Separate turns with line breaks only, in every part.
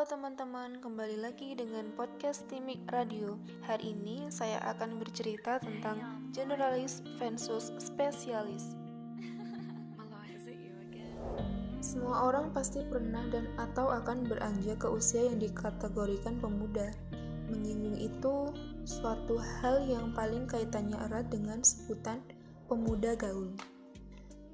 teman-teman, kembali lagi dengan podcast Timik Radio. Hari ini saya akan bercerita tentang generalis versus spesialis. Semua orang pasti pernah dan atau akan beranjak ke usia yang dikategorikan pemuda. Menyinggung itu suatu hal yang paling kaitannya erat dengan sebutan pemuda gaul.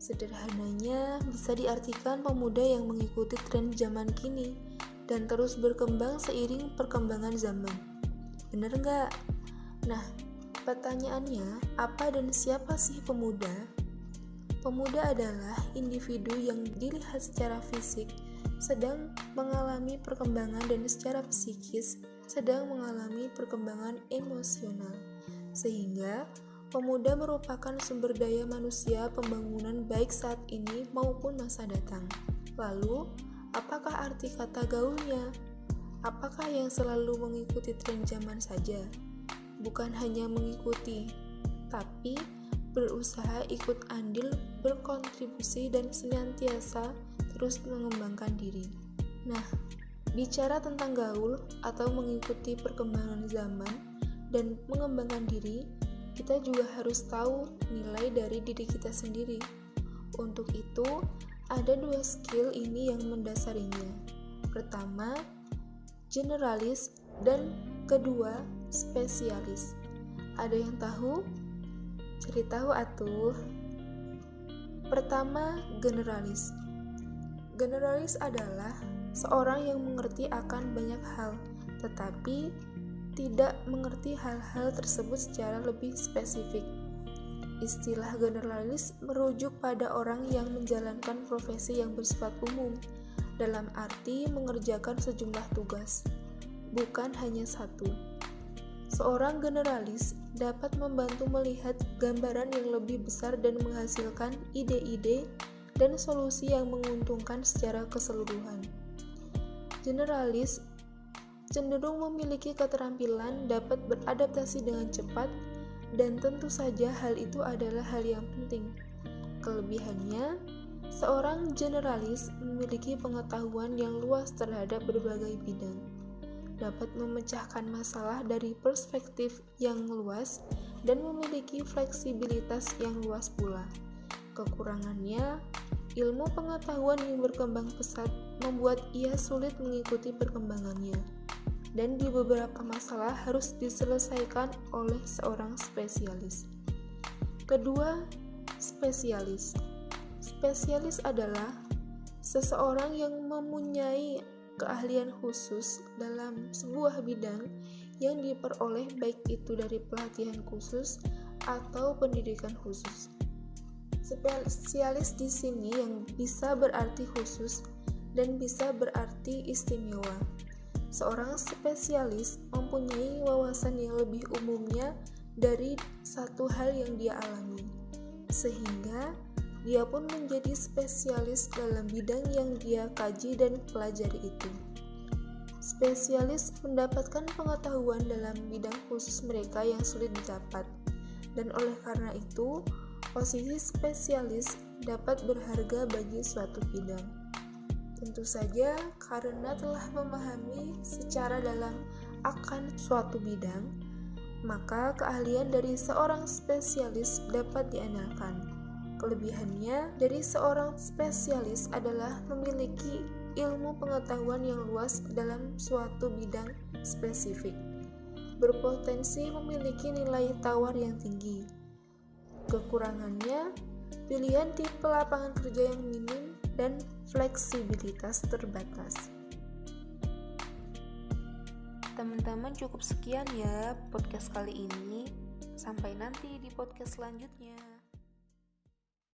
Sederhananya bisa diartikan pemuda yang mengikuti tren zaman kini dan terus berkembang seiring perkembangan zaman. Bener nggak? Nah, pertanyaannya, apa dan siapa sih pemuda? Pemuda adalah individu yang dilihat secara fisik sedang mengalami perkembangan dan secara psikis sedang mengalami perkembangan emosional. Sehingga pemuda merupakan sumber daya manusia pembangunan baik saat ini maupun masa datang. Lalu, apakah arti kata gaulnya? Apakah yang selalu mengikuti tren zaman saja? Bukan hanya mengikuti, tapi berusaha ikut andil, berkontribusi, dan senantiasa terus mengembangkan diri. Nah, bicara tentang gaul atau mengikuti perkembangan zaman dan mengembangkan diri, kita juga harus tahu nilai dari diri kita sendiri. Untuk itu, ada dua skill ini yang mendasarinya. Pertama, generalis, dan kedua, spesialis. Ada yang tahu? Cari tahu atuh. Pertama, generalis. Generalis adalah seorang yang mengerti akan banyak hal, tetapi tidak mengerti hal-hal tersebut secara lebih spesifik. Istilah generalis merujuk pada orang yang menjalankan profesi yang bersifat umum, dalam arti mengerjakan sejumlah tugas, bukan hanya satu. Seorang generalis dapat membantu melihat gambaran yang lebih besar dan menghasilkan ide-ide dan solusi yang menguntungkan secara keseluruhan. Generalis cenderung memiliki keterampilan dapat beradaptasi dengan cepat, dan tentu saja hal itu adalah hal yang penting. Kelebihannya, seorang generalis memiliki pengetahuan yang luas terhadap berbagai bidang, dapat memecahkan masalah dari perspektif yang luas, dan memiliki fleksibilitas yang luas pula. Kekurangannya, ilmu pengetahuan yang berkembang pesat membuat ia sulit mengikuti perkembangannya, dan di beberapa masalah harus diselesaikan oleh seorang spesialis. Kedua, spesialis. Spesialis adalah seseorang yang mempunyai keahlian khusus dalam sebuah bidang yang diperoleh baik itu dari pelatihan khusus atau pendidikan khusus. Spesialis di sini yang bisa berarti khusus dan bisa berarti istimewa. Seorang spesialis mempunyai wawasan yang lebih umumnya dari satu hal yang dia alami, sehingga dia pun menjadi spesialis dalam bidang yang dia kaji dan pelajari itu. Spesialis mendapatkan pengetahuan dalam bidang khusus mereka yang sulit didapat, dan oleh karena itu, posisi spesialis dapat berharga bagi suatu bidang. Tentu saja karena telah memahami secara dalam akan suatu bidang, maka keahlian dari seorang spesialis dapat diandalkan. Kelebihannya dari seorang spesialis adalah memiliki ilmu pengetahuan yang luas dalam suatu bidang spesifik, berpotensi memiliki nilai tawar yang tinggi. Kekurangannya, pilihan tipe lapangan kerja yang minim dan fleksibilitas terbatas. Teman-teman, cukup sekian ya podcast kali ini. Sampai nanti di podcast selanjutnya.